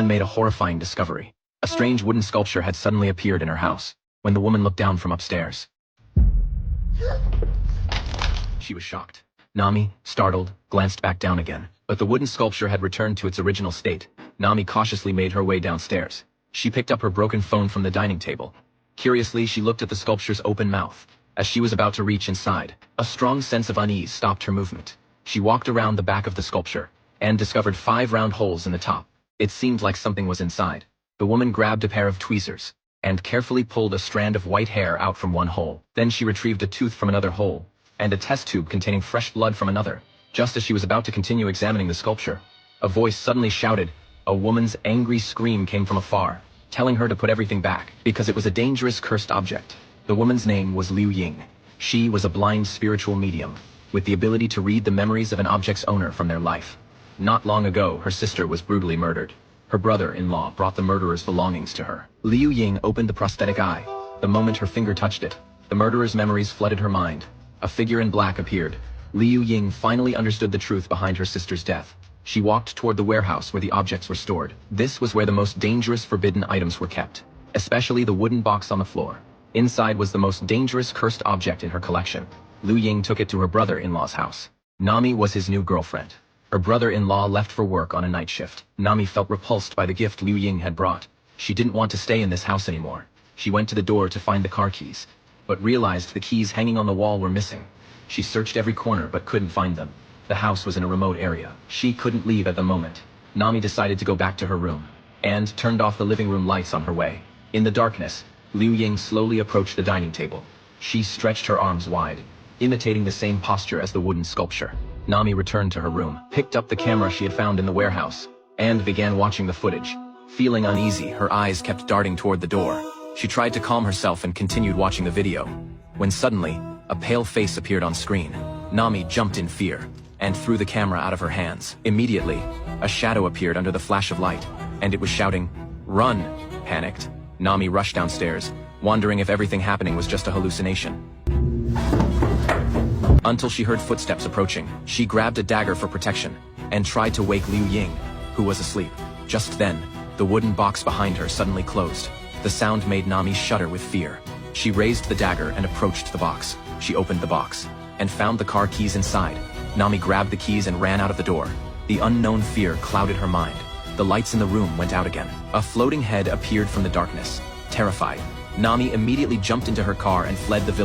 woman made a horrifying discovery. A strange wooden sculpture had suddenly appeared in her house. When the woman looked down from upstairs, she was shocked. Nami, startled, glanced back down again, but the wooden sculpture had returned to its original state. Nami cautiously made her way downstairs. She picked up her broken phone from the dining table. Curiously, she looked at the sculpture's open mouth. As she was about to reach inside, a strong sense of unease stopped her movement. She walked around the back of the sculpture and discovered 5 round holes in the top. It seemed like something was inside. The woman grabbed a pair of tweezers and carefully pulled a strand of white hair out from one hole. Then she retrieved a tooth from another hole and a test tube containing fresh blood from another. Just as she was about to continue examining the sculpture, a voice suddenly shouted. A woman's angry scream came from afar, telling her to put everything back, because it was a dangerous cursed object. The woman's name was Liu Ying. She was a blind spiritual medium, with the ability to read the memories of an object's owner from their life. Not long ago, her sister was brutally murdered. Her brother-in-law brought the murderer's belongings to her. Liu Ying opened the prosthetic eye. The moment her finger touched it, the murderer's memories flooded her mind. A figure in black appeared. Liu Ying finally understood the truth behind her sister's death. She walked toward the warehouse where the objects were stored. This was where the most dangerous forbidden items were kept, especially the wooden box on the floor. Inside was the most dangerous cursed object in her collection. Liu Ying took it to her brother-in-law's house. Nami was his new girlfriend. Her brother-in-law left for work on a night shift. Nami felt repulsed by the gift Liu Ying had brought. She didn't want to stay in this house anymore. She went to the door to find the car keys, but realized the keys hanging on the wall were missing. She searched every corner but couldn't find them. The house was in a remote area. She couldn't leave at the moment. Nami decided to go back to her room and turned off the living room lights on her way. In the darkness, Liu Ying slowly approached the dining table. She stretched her arms wide, imitating the same posture as the wooden sculpture. Nami returned to her room, picked up the camera she had found in the warehouse, and began watching the footage. Feeling uneasy, her eyes kept darting toward the door. She tried to calm herself and continued watching the video, when suddenly, a pale face appeared on screen. Nami jumped in fear and threw the camera out of her hands. Immediately, a shadow appeared under the flash of light, and it was shouting, "Run!" Panicked, Nami rushed downstairs, wondering if everything happening was just a hallucination. Until she heard footsteps approaching, she grabbed a dagger for protection and tried to wake Liu Ying, who was asleep. Just then, the wooden box behind her suddenly closed. The sound made Nami shudder with fear. She raised the dagger and approached the box. She opened the box and found the car keys inside. Nami grabbed the keys and ran out of the door. The unknown fear clouded her mind. The lights in the room went out again. A floating head appeared from the darkness. Terrified, Nami immediately jumped into her car and fled the village.